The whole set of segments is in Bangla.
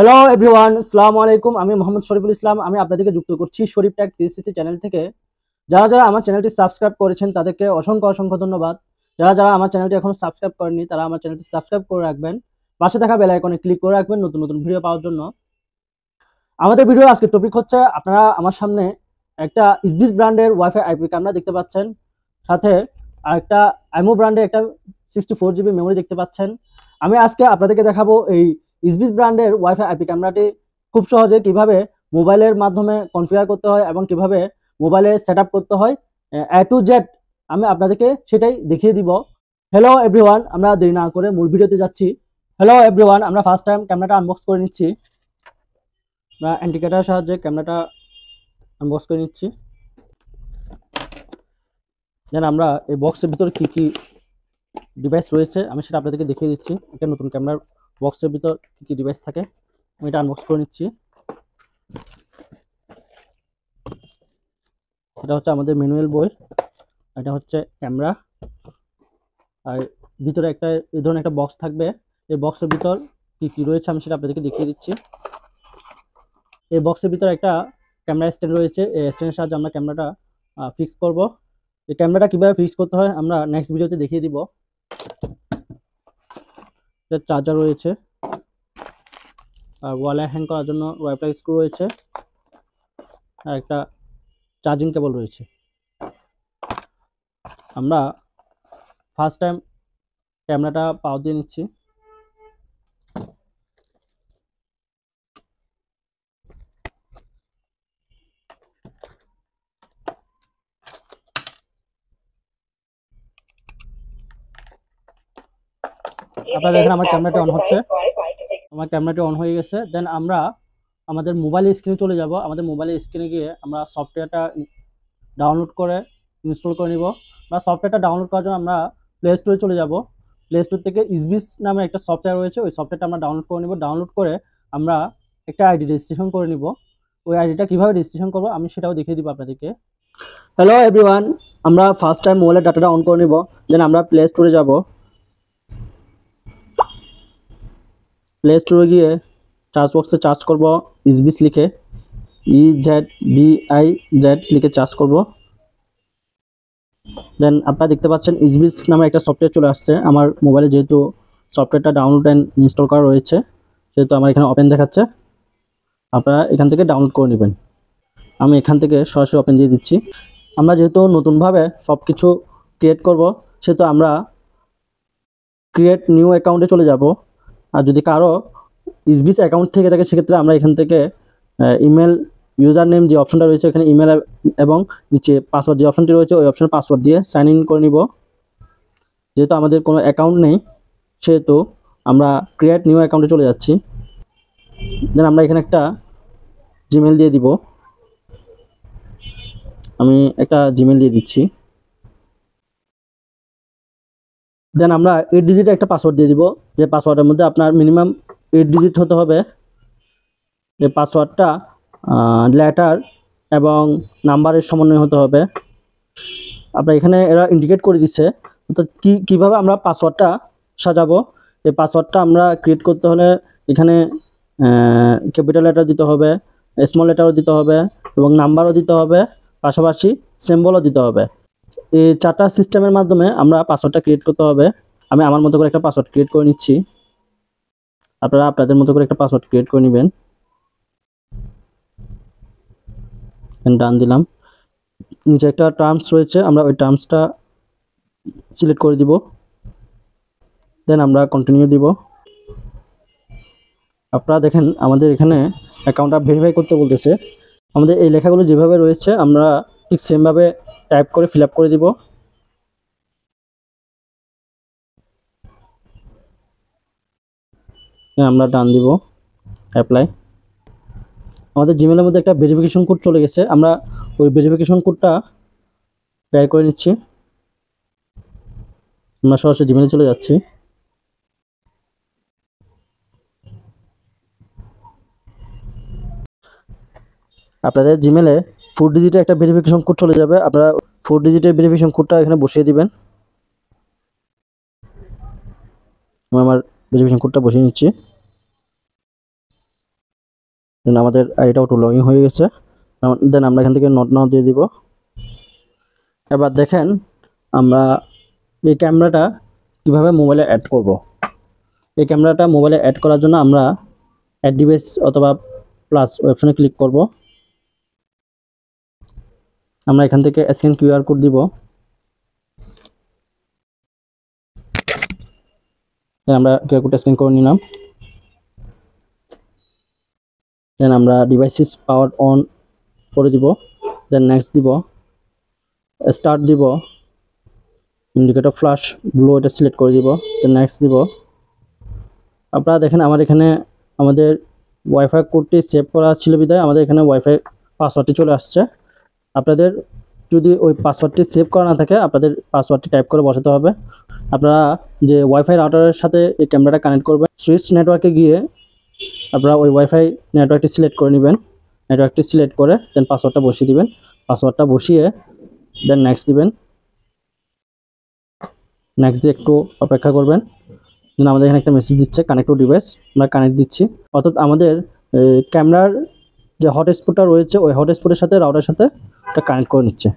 হ্যালো এভরিওয়ান, আসসালামু আলাইকুম। আমি মোহাম্মদ শরীফুল ইসলাম। আমি আপনাদেরকে যুক্ত করছি শরীফ টেক 360 চ্যানেল থেকে। যারা যারা আমার চ্যানেলটি সাবস্ক্রাইব করেছেন তাদেরকে অসংখ্য অসংখ্য ধন্যবাদ। যারা যারা আমার চ্যানেলটি এখনো সাবস্ক্রাইব করেননি তারা আমার চ্যানেলটি সাবস্ক্রাইব করে রাখবেন, পাশে থাকা বেল আইকনে ক্লিক করে রাখবেন নতুন নতুন ভিডিও পাওয়ার জন্য। আমাদের ভিডিও আজকে টপিক হচ্ছে, আপনারা আমার সামনে একটা ইসবিস ব্র্যান্ডের ওয়াইফাই আইপি ক্যামেরা দেখতে পাচ্ছেন, সাথে আরেকটা আইমো ব্র্যান্ডের একটা 64 GB মেমোরি দেখতে পাচ্ছেন। আমি আজকে আপনাদেরকে দেখাবো এই ইসবিস ব্র্যান্ডের ওয়াইফাই আইপি ক্যামেরাটি খুব সহজে কিভাবে মোবাইলের মাধ্যমে কনফিগার করতে হয় এবং কিভাবে মোবাইলে সেট আপ করতে হয়, এ টু জেড আমি আপনাদেরকে সেটাই দেখিয়ে দিব। হ্যালো এভরিওয়ান, আমরা দেরি না করে মূল ভিডিওতে যাচ্ছি। হ্যালো এভরিওয়ান, আমরা ফার্স্ট টাইম ক্যামেরাটা আনবক্স করে নিচ্ছি। আমরা ইন্ডিকেটারের সাহায্যে ক্যামেরাটা আনবক্স করে নিচ্ছি। দেন আমরা এই বক্সের ভিতরে কি কি ডিভাইস রয়েছে আমি সেটা আপনাদেরকে দেখিয়ে দিচ্ছি। একটা নতুন ক্যামেরার বক্সের ভিতর কি কি ডিভাইস থাকে আমি এটা আনবক্স করে নিচ্ছি। এটা হচ্ছে আমাদের ম্যানুয়াল বই, এটা হচ্ছে ক্যামেরা, আর ভিতরে একটা এই ধরনের একটা বক্স থাকবে। এই বক্সের ভিতর কি কি রয়েছে আমি সেটা আপনাদেরকে দেখিয়ে দিচ্ছি। এই বক্সের ভিতরে একটা ক্যামেরা স্ট্যান্ড রয়েছে, এই স্ট্যান্ডের সাহায্যে আমরা ক্যামেরাটা ফিক্স করব। এই ক্যামেরাটা কীভাবে ফিক্স করতে হয় আমরা নেক্সট ভিডিওতে দেখিয়ে দিব। চার্জার রয়েছে, আর ওয়ালে হ্যাং করার জন্য ওয়াইফাই স্ক্রু রয়েছে, আর একটা চার্জিং কেবল রয়েছে। আমরা ফার্স্ট টাইম ক্যামেরাটা পাওয়ার দিয়ে নিচ্ছি। আপনারা দেখেন আমার ক্যামেরাটা অন হচ্ছে, আমার ক্যামেরাটি অন হয়ে গেছে। দেন আমরা আমাদের মোবাইলের স্ক্রিনে চলে যাব। আমাদের মোবাইলের স্ক্রিনে গিয়ে আমরা সফটওয়্যারটা ডাউনলোড করে ইনস্টল করে নিব। বা সফটওয়্যারটা ডাউনলোড করার জন্য আমরা প্লে স্টোরে চলে যাব। প্লে স্টোর থেকে ইসবিস নামে একটা সফটওয়্যার রয়েছে, ওই সফটওয়্যারটা আমরা ডাউনলোড করে নিব। ডাউনলোড করে আমরা একটা আইডি রেজিস্ট্রেশন করে নিব। ওই আইডিটা কীভাবে রেজিস্ট্রেশন করবো আমি সেটাও দেখিয়ে দিব আপনাদেরকে। হ্যালো এভরিওয়ান, আমরা ফার্স্ট টাইম মোবাইলের ডাটাটা অন করে নিব। দেন আমরা প্লে স্টোরে যাব। প্লে স্টোরে গিয়ে চার্জ বক্সে চার্জ করব ইসবিস লিখে, EZBIZ লিখে চার্জ করব। দেন আপনারা দেখতে পাচ্ছেন ইসবিস নামে একটা সফটওয়্যার চলে আসছে আমার মোবাইলে। যেহেতু সফটওয়্যারটা ডাউনলোড অ্যান্ড ইনস্টল করা রয়েছে সেহেতু আমার এখানে ওপেন দেখাচ্ছে, আপনারা এখান থেকে ডাউনলোড করে নেবেন। আমি এখান থেকে সরাসরি ওপেন দিয়ে দিচ্ছি। আমরা যেহেতু নতুনভাবে সব কিছু ক্রিয়েট করব সেহেতু আমরা ক্রিয়েট নিউ অ্যাকাউন্টে চলে যাব। আর যদি কারো ইসবিস অ্যাকাউন্ট থেকে থাকে সেক্ষেত্রে আমরা এখান থেকে ইমেল ইউজার নেম যে অপশনটা রয়েছে এখানে ইমেল এবং নিচে পাসওয়ার্ড যে অপশনটি রয়েছে ওই অপশনে পাসওয়ার্ড দিয়ে সাইন ইন করে নিব। যেহেতু আমাদের কোনো অ্যাকাউন্ট নেই সেহেতু আমরা ক্রিয়েট নিউ অ্যাকাউন্টে চলে যাচ্ছি। দেন আমরা এখানে একটা জিমেল দিয়ে দিব। আমি একটা জিমেল দিয়ে দিচ্ছি। দেন আমরা 8 ডিজিটের একটা পাসওয়ার্ড দিয়ে দিব, যে পাসওয়ার্ডের মধ্যে আপনার মিনিমাম 8 ডিজিট হতে হবে। এই পাসওয়ার্ডটা লেটার এবং নাম্বারের সমন্বয় হতে হবে। আপনার এখানে এরা ইন্ডিকেট করে দিচ্ছে অর্থাৎ কীভাবে আমরা পাসওয়ার্ডটা সাজাবো। এই পাসওয়ার্ডটা আমরা ক্রিয়েট করতে হলে এখানে ক্যাপিটাল লেটার দিতে হবে, স্মল লেটারও দিতে হবে এবং নাম্বারও দিতে হবে, পাশাপাশি সিম্বলও দিতে হবে। এই 4টা সিস্টেমের মাধ্যমে আমরা পাসওয়ার্ডটা ক্রিয়েট করতে হবে। আমি আমার মতো করে একটা পাসওয়ার্ড ক্রিয়েট করে নিচ্ছি, আপনারা আপনাদের মতো করে একটা পাসওয়ার্ড ক্রিয়েট করে নেবেন। ডান দিলাম। নিচে একটা টার্মস রয়েছে, আমরা ওই টার্মসটা সিলেক্ট করে দিব। দেন আমরা কন্টিনিউ দিব। আপনারা দেখেন আমাদের এখানে অ্যাকাউন্টটা ভেরিফাই করতে বলতেছে। আমাদের এই লেখাগুলো যেভাবে রয়েছে আমরা ঠিক সেমভাবে টাইপ করে ফিল আপ করে দিব। আমরা ডান দিব, অ্যাপ্লাই। আমাদের জিমেলের মধ্যে একটা ভেরিফিকেশন কোড চলে গেছে, আমরা ওই ভেরিফিকেশন কোডটা বের করে নিচ্ছি। আমরা সরাসরি জিমেলে চলে যাচ্ছি। আপনাদের জিমেলে 4 ডিজিটের একটা ভেরিফিকেশন কোড চলে যাবে, আপনারা 4 ডিজিটের ভেরিফিকেশন কোডটা এখানে বসিয়ে দিবেন। আমি আমার ভেরিফিকেশন কোডটা বসিয়ে নিচ্ছি। দেন আমাদের আইডিটা অটো লগইন হয়ে গেছে। দেন আমরা এখান থেকে নট নাও দিয়ে দিব। এবার দেখেন আমরা এই ক্যামেরাটা কিভাবে মোবাইলে অ্যাড করব। এই ক্যামেরাটা মোবাইলে অ্যাড করার জন্য আমরা অ্যাড ডিভাইস অথবা প্লাস অপশনে ক্লিক করব। আমরা এখান থেকে স্ক্যান কিউআর কোড দিব। আমরা কিউআর কোডটা স্ক্যান করে নিলাম। দেন আমরা ডিভাইসেস পাওয়ার অন করে দিব। দেন নেক্সট দিব, স্টার্ট দিব, ইন্ডিকেটর ফ্ল্যাশ ব্লু এটা সিলেক্ট করে দিব। দেন নেক্সট দিব। আপনারা দেখেন আমার এখানে আমাদের ওয়াইফাই কোডটি সেভ করা ছিল বিধায় আমাদের এখানে ওয়াইফাই পাসওয়ার্ডটি চলে আসছে। আপনাদের যদি ওই পাসওয়ার্ডটি সেভ করা না থাকে আপনাদের পাসওয়ার্ডটি টাইপ করে বসাতে হবে। আপনারা যে ওয়াইফাই রাউটারের সাথে এই ক্যামেরাটা কানেক্ট করবেন, সুইচ নেটওয়ার্কে গিয়ে আপনারা ওই ওয়াইফাই নেটওয়ার্কটি সিলেক্ট করে নেবেন। নেটওয়ার্কটি সিলেক্ট করে দেন পাসওয়ার্ডটা বসিয়ে দিবেন। পাসওয়ার্ডটা বসিয়ে দেন নেক্সট দিবেন। নেক্সট দিয়ে একটু অপেক্ষা করবেন। দেন আমাদের এখানে একটা মেসেজ দিচ্ছে কানেক্ট টু ডিভাইস, আমরা কানেক্ট দিচ্ছি। অর্থাৎ আমাদের ক্যামেরার যে হটস্পটটা রয়েছে ওই হটস্পটের সাথে রাউটারের সাথে এটা কানেক্ট করে নিচ্ছে।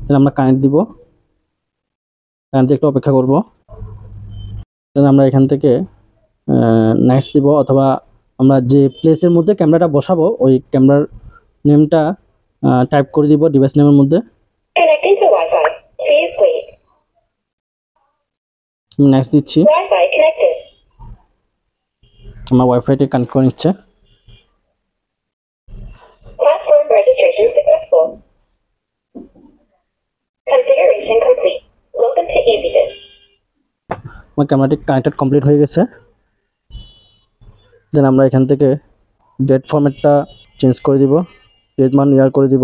দেন আমরা কানেক্ট দিব। কানেক্ট দিয়ে একটু অপেক্ষা করব। দেন আমরা এখান থেকে নেক্সট দিব, অথবা আমরা যে প্লেসের মধ্যে ক্যামেরাটা বসাবো ওই ক্যামেরার নেমটা টাইপ করে দিব ডিভাইস নেমের মধ্যে। নেক্সট দিচ্ছি। আমার ওয়াইফাইটি কানেক্ট করে নিচ্ছে। আমার ক্যামেরাটি কানেক্টেড কমপ্লিট হয়ে গেছে। দেন আমরা এখান থেকে ডেট ফরম্যাটটা চেঞ্জ করে দিব, ডেট মান ইয়ার করে দিব।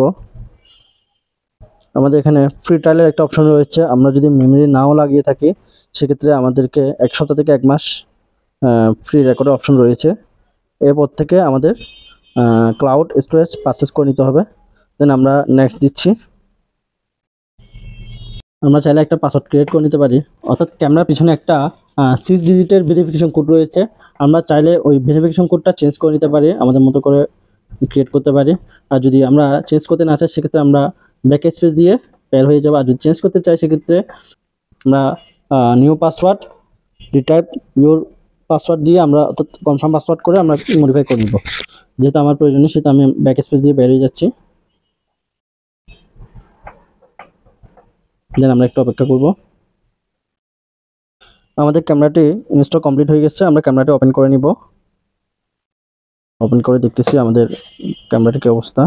আমাদের এখানে ফ্রি ট্রায়ালের একটা অপশন রয়েছে। আমরা যদি মেমোরি নাও লাগিয়ে থাকি সেক্ষেত্রে আমাদেরকে 1 সপ্তাহ থেকে 1 মাস ফ্রি রেকর্ডের অপশন রয়েছে। এরপর থেকে আমাদের ক্লাউড স্টোরেজ পারচেস করে নিতে হবে। দেন আমরা নেক্সট দিচ্ছি। আমরা চাইলে একটা পাসওয়ার্ড ক্রিয়েট করে নিতে পারি, অর্থাৎ ক্যামেরার পিছনে একটা 6 ডিজিটের ভেরিফিকেশন কোড রয়েছে। আমরা চাইলে ওই ভেরিফিকেশন কোডটা চেঞ্জ করে নিতে পারি, আমাদের মতো করে ক্রিয়েট করতে পারি। আর যদি আমরা চেঞ্জ করতে না চাই সেক্ষেত্রে আমরা ব্যাক স্পেস দিয়ে বের হয়ে যাবো। আর যদি চেঞ্জ করতে চাই সেক্ষেত্রে আমরা new password retype your password দিয়ে আমরা অর্থাৎ কনফার্ম পাসওয়ার্ড করে আমরা মডিফাই করে নিব। যেহেতু আমার প্রয়োজন নেই সেটা আমি ব্যাক স্পেস দিয়ে বেরিয়ে যাচ্ছি। দেন আমরা একটু অপেক্ষা করব। আমাদের ক্যামেরাটি ইনস্টল কমপ্লিট হয়ে গেছে। আমরা ক্যামেরাটি ওপেন করে নিব। ওপেন করে দেখতেছি আমাদের ক্যামেরাটির কি অবস্থা।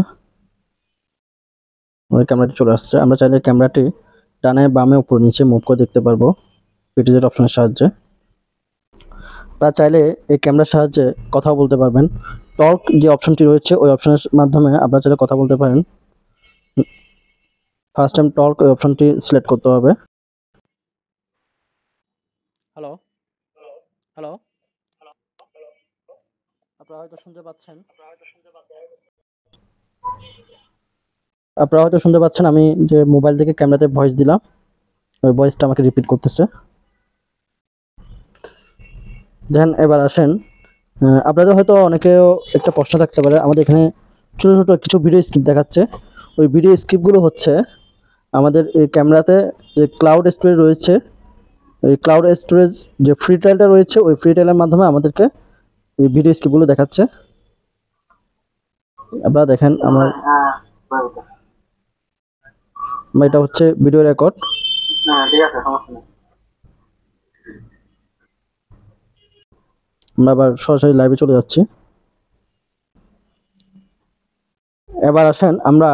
আমাদের ক্যামেরাটি চলে আসছে। আমরা চাইলে ক্যামেরাটি ডানে বামে উপর নিচে মুভ করে দেখতে পারবো পিটিজেড অপশনের সাহায্যে। আপনারা চাইলে এই ক্যামেরার সাহায্যে কথা বলতে পারবেন। টক যে অপশনটি রয়েছে ওই অপশনের মাধ্যমে আপনারা চাইলে কথা বলতে পারেন। ফার্স্ট টাইম টক ওই অপশনটি সিলেক্ট করতে হবে। হ্যালো হ্যালো, আপনারা হয়তো শুনতে পাচ্ছেন। আমি যে মোবাইল থেকে ক্যামেরাতে ভয়েস দিলাম ওই ভয়েসটা আমাকে রিপিট করতেছে। দেন এবার আসেন, আপনাদের হয়তো অনেকেও একটা প্রশ্ন থাকতে পারে, আমাদের এখানে ছোটো ছোটো কিছু ভিডিও স্ক্রিপ্ট দেখাচ্ছে। ওই ভিডিও স্ক্রিপ্টগুলো হচ্ছে আমাদের এই ক্যামেরাতে যে ক্লাউড স্টোরেজ রয়েছে, এই ক্লাউড স্টোরেজ যে ফ্রি ট্রায়ালটা রয়েছে ওই ফ্রি ট্রায়ালের মাধ্যমে আমাদেরকে এই ভিডিও স্ক্রিপ্টগুলো দেখাচ্ছে। আপনারা দেখেন আমার এটা হচ্ছে ভিডিও রেকর্ড। ঠিক আছে, সমস্যা নেই। আমরা আবার সরাসরি লাইভে চলে যাচ্ছি। এবার আসেন আমরা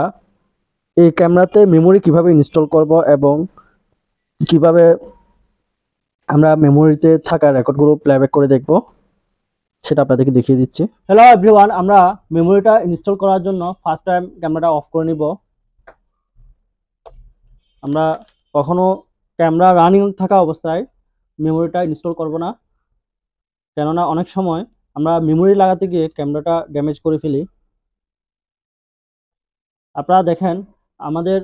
এই ক্যামেরাতে মেমোরি কিভাবে ইনস্টল করব এবং কিভাবে আমরা মেমোরিতে থাকা রেকর্ডগুলো প্লেব্যাক করে দেখব সেটা আপনাদেরকে দেখিয়ে দিচ্ছি। হ্যালো এভরিওয়ান, আমরা মেমোরিটা ইনস্টল করার জন্য ফার্স্ট টাইম ক্যামেরাটা অফ করে নিব। আমরা কখনো ক্যামেরা রানিং থাকা অবস্থায় মেমোরিটা ইনস্টল করব না, কেননা অনেক সময় আমরা মেমোরি লাগাতে গিয়ে ক্যামেরাটা ড্যামেজ করে ফেলি। আপনারা দেখেন আমাদের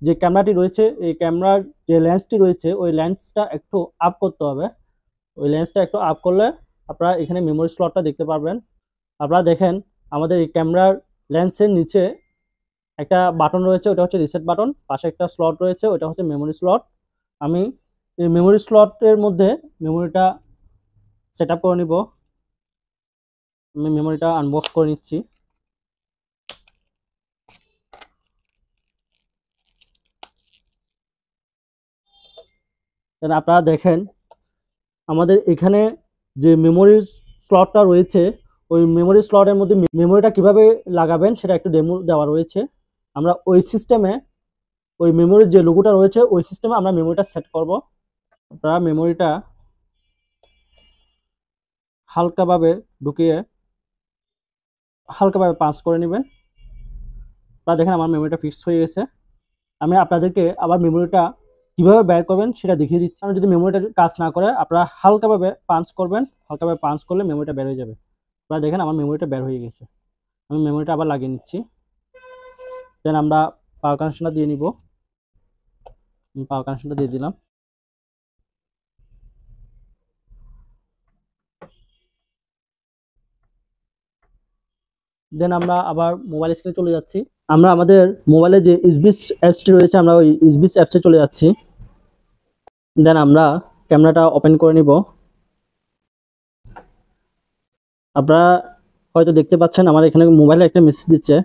যে ক্যামেরাটি রয়েছে এই ক্যামেরার যে লেন্সটি রয়েছে ওই লেন্সটা একটু আপ করতে হবে। ওই লেন্সটা একটু আপ করলে আপনারা এখানে মেমোরি স্লটটা দেখতে পারবেন। আপনারা দেখেন আমাদের এই ক্যামেরার লেন্সের নিচে একটা বাটন রয়েছে, ওটা হচ্ছে রিসেট বাটন। পাশে একটা স্লট রয়েছে, ওটা হচ্ছে মেমোরি স্লট। আমি এই মেমোরি স্লটের মধ্যে মেমোরিটা সেট আপ করে নিব। আমি মেমোরিটা আনবক্স করে নিচ্ছি। আপনারা দেখেন আমাদের এখানে যে মেমোরি স্লটটা রয়েছে, ওই মেমোরি স্লটের মধ্যে মেমোরিটা কিভাবে লাগাবেন সেটা একটু ডেমো দেওয়া রয়েছে। আমরা ওই সিস্টেমে, ওই মেমোরির যে লোগোটা রয়েছে ওই সিস্টেমে আমরা মেমোরিটা সেট করব। আপনারা মেমোরিটা হালকাভাবে ঢুকিয়ে হালকাভাবে পাঞ্চ করে নেবেন। আপনারা দেখেন আমার মেমোরিটা ফিক্স হয়ে গেছে। আমি আপনাদেরকে আবার মেমোরিটা কিভাবে বের করবেন সেটা দেখিয়ে দিচ্ছি। আর যদি মেমোরিটা কাজ না করে আপনারা হালকাভাবে পাঞ্চ করবেন, হালকাভাবে পাঞ্চ করলে মেমোরিটা বের হয়ে যাবে। আপনারা দেখেন আমার মেমোরিটা বের হয়ে গেছে। আমি মেমোরিটা আবার লাগিয়ে নিচ্ছি। দেন আমরা পাওয়ার কানেকশনটা দিয়ে নিব। পাওয়ার কানেকশনটা দিয়ে দিলাম। দেন আমরা আবার মোবাইল স্ক্রিনে চলে যাচ্ছি। আমরা আমাদের মোবাইলে যে ইসবিস অ্যাপসটি রয়েছে আমরা ওই ইসবিস অ্যাপসে চলে যাচ্ছি। দেন আমরা ক্যামেরাটা ওপেন করে নিব। আপনারা হয়তো দেখতে পাচ্ছেন আমার এখানে মোবাইলে একটা মেসেজ দিচ্ছে,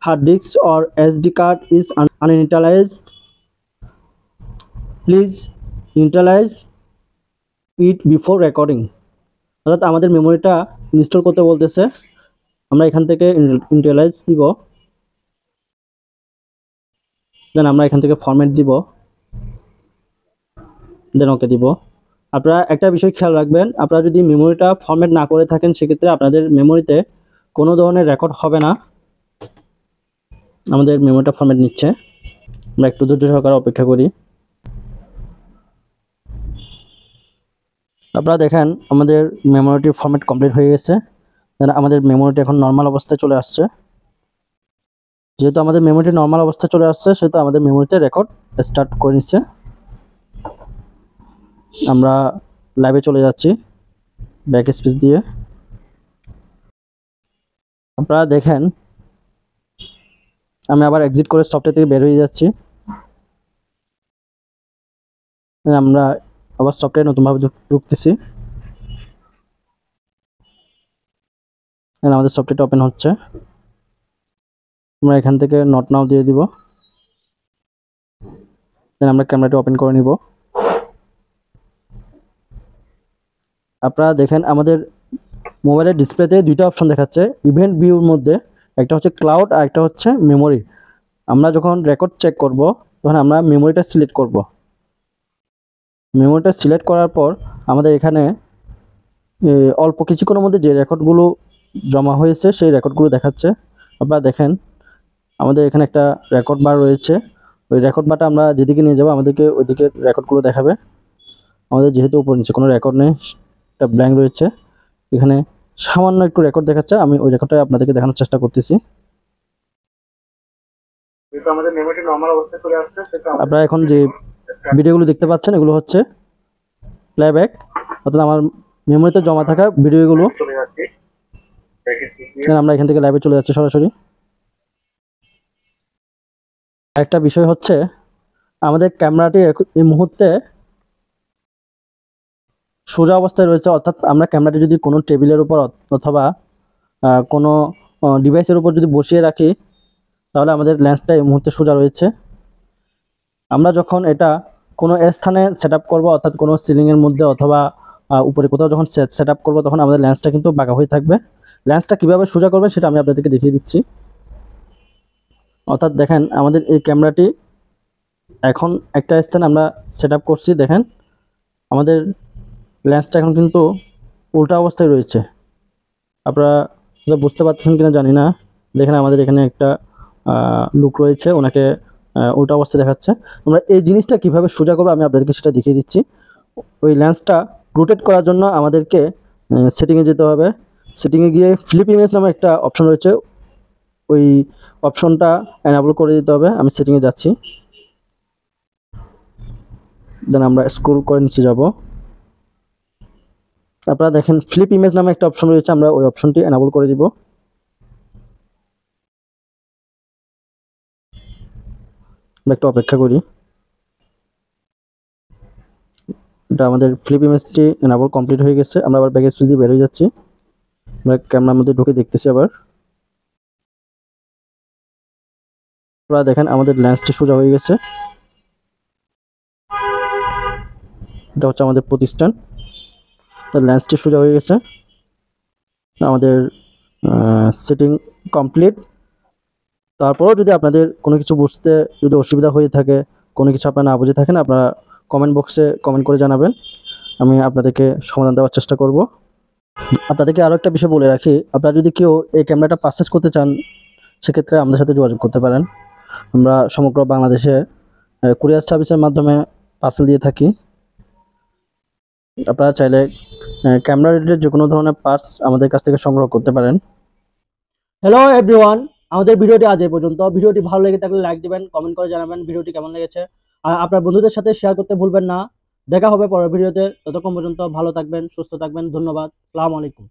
hard disk or SD card is uninitialised, please initialise it before recording. অর্থাৎ আমাদের মেমোরিটা ইনস্টল করতে বলতেছে। আমরা এখান থেকে ইনিশিয়ালাইজ দিব। দেন আমরা এখান থেকে ফরম্যাট দিব। দেন ওকে দিব। আপনারা একটা বিষয় খেয়াল রাখবেন, আপনারা যদি মেমোরিটা ফরম্যাট না করে থাকেন সেক্ষেত্রে আপনাদের মেমোরিতে কোনো ধরনের রেকর্ড হবে না। আমাদের মেমোরিটা ফরম্যাট নিচ্ছে, আমরা একটু ধৈর্য সহকারে অপেক্ষা করি। আপনারা দেখেন আমাদের মেমোরিটি ফরম্যাট কমপ্লিট হয়ে গেছে। আমাদের মেমোরিটি এখন নর্মাল অবস্থায় চলে আসছে। যেহেতু আমাদের মেমোরিটি নর্মাল অবস্থায় চলে আসছে সেহেতু আমাদের মেমোরিতে রেকর্ড স্টার্ট করে নিচ্ছে। আমরা লাইভে চলে যাচ্ছি ব্যাক স্পেস দিয়ে। আপনারা দেখেন আমি আবার এক্সিট করে সফটওয়্যার থেকে বের হয়ে যাচ্ছি। আমরা আবার সফটওয়্যার নতুনভাবে ঢুকতেছি। আমাদের সফটওয়্যারটা ওপেন হচ্ছে। আমরা এখান থেকে নট নাও দিয়ে দিব। দেন আমরা ক্যামেরাটা ওপেন করে নিব। আপনারা দেখেন আমাদের মোবাইলের ডিসপ্লেতে দুইটা অপশন দেখাচ্ছে ইভেন্ট ভিউর মধ্যে, একটা হচ্ছে ক্লাউড আর একটা হচ্ছে মেমোরি। আমরা যখন রেকর্ড চেক করব তখন আমরা মেমোরিটা সিলেক্ট করব। মেমোরিটা সিলেক্ট করার পর আমাদের এখানে অল্প কিছুক্ষণের মধ্যে যে রেকর্ডগুলো জমা হয়েছে সেই রেকর্ডগুলো দেখাচ্ছে। আপনারা দেখেন আমাদের এখানে একটা রেকর্ড বার রয়েছে। ওই রেকর্ড বারটা আমরা যেদিকে নিয়ে যাব আমাদেরকে ওইদিকে রেকর্ডগুলো দেখাবে। আমাদের যেহেতু উপর নিচে কোনো রেকর্ড নেই, একটা ব্ল্যাঙ্ক রয়েছে, এখানে সামান্য একটু রেকর্ড দেখাচ্ছে। আমি ওই রেকর্ডটা আপনাদেরকে দেখানোর চেষ্টা করতেছি। আপনারা এখন যে ভিডিওগুলো দেখতে পাচ্ছেন এগুলো হচ্ছে প্লেব্যাক, অর্থাৎ আমার মেমোরিতে জমা থাকা ভিডিওগুলো। আমরা এখান থেকে লাইভে চলে যাচ্ছি সরাসরি। একটা বিষয় হচ্ছে আমাদের ক্যামেরাটি এই মুহূর্তে সোজা অবস্থায় রয়েছে, অর্থাৎ আমরা ক্যামেরাটি যদি কোনো টেবিলের উপর অথবা কোনো ডিভাইসের উপর যদি বসিয়ে রাখি তাহলে আমাদের লেন্সটা এই মুহূর্তে সোজা রয়েছে। আমরা যখন এটা কোনো স্থানে সেট আপ করবো, অর্থাৎ কোনো সিলিংয়ের মধ্যে অথবা উপরে কোথাও যখন সেট আপ করবো তখন আমাদের লেন্সটা কিন্তু বাঁকা হয়ে থাকবে। লেন্সটা কীভাবে সোজা করবে সেটা আমি আপনাদেরকে দেখিয়ে দিচ্ছি। অর্থাৎ দেখেন আমাদের এই ক্যামেরাটি এখন একটা স্থানে আমরা সেট আপ করছি। দেখেন আমাদের লেন্সটা এখন কিন্তু উল্টা অবস্থায় রয়েছে। আপনারা বুঝতে পারছেন কিনা জানি না। দেখেন আমাদের এখানে একটা লুক রয়েছে, ওনাকে উল্টা অবস্থায় দেখাচ্ছে। আমরা এই জিনিসটা কিভাবে সোজা করবো আমি আপনাদেরকে সেটা দেখিয়ে দিচ্ছি। ওই লেন্সটা রোটেট করার জন্য আমাদেরকে সেটিংয়ে যেতে হবে। সেটিংয়ে গিয়ে ফ্লিপ ইমেজ নামে একটা অপশন রয়েছে, ওই অপশনটা এনাবল করে দিতে হবে। আমি সেটিংয়ে যাচ্ছি। দেন আমরা স্ক্রল করে নিচে যাব। আপনারা দেখেন ফ্লিপ ইমেজ নামে একটা অপশন রয়েছে, আমরা ওই অপশনটি এনাবল করে দিব। আমরা একটু অপেক্ষা করি। এটা আমাদের ফ্লিপ ইমেজটি এনাবল কমপ্লিট হয়ে গেছে। আমরা আবার ব্যাক স্পেস দিয়ে বের হয়ে যাচ্ছি। আমরা ক্যামেরার মধ্যে ঢুকে দেখতেছি আবার। আপনারা দেখেন আমাদের লেন্সটি সোজা হয়ে গেছে। এটা হচ্ছে আমাদের প্রতিষ্ঠান, লেন্সটি সোজা হয়ে গেছে। আমাদের সেটিং কমপ্লিট। তারপরেও যদি আপনাদের কোনো কিছু বুঝতে যদি অসুবিধা হয়ে থাকে, কোনো কিছু আপনারা না বুঝে থাকেন, আপনারা কমেন্ট বক্সে কমেন্ট করে জানাবেন। আমি আপনাদেরকে সমাধান দেওয়ার চেষ্টা করব। আপনাদেরকে আরও একটা বিষয় বলে রাখি, আপনারা যদি কেউ এই ক্যামেরাটা পারচেস করতে চান, সেক্ষেত্রে আমাদের সাথে যোগাযোগ করতে পারেন। আমরা সমগ্র বাংলাদেশে কুরিয়ার সার্ভিসের মাধ্যমে পার্সেল দিয়ে থাকি। আপনারা চাইলে ক্যামেরা রিলেটেড যে কোনো ধরনের পার্টস আমাদের কাছ থেকে সংগ্রহ করতে পারেন। হ্যালো এভরিওয়ান, আমাদের ভিডিওটি আজ এই পর্যন্ত। ভিডিওটি ভালো লেগে থাকলে লাইক দিবেন, কমেন্ট করে জানাবেন ভিডিওটি কেমন লেগেছে, আর আপনার বন্ধুদের সাথে শেয়ার করতে ভুলবেন না। দেখা হবে পরের ভিডিওতে। ততক্ষণ পর্যন্ত ভালো থাকবেন, সুস্থ থাকবেন। ধন্যবাদ। আসসালামু আলাইকুম।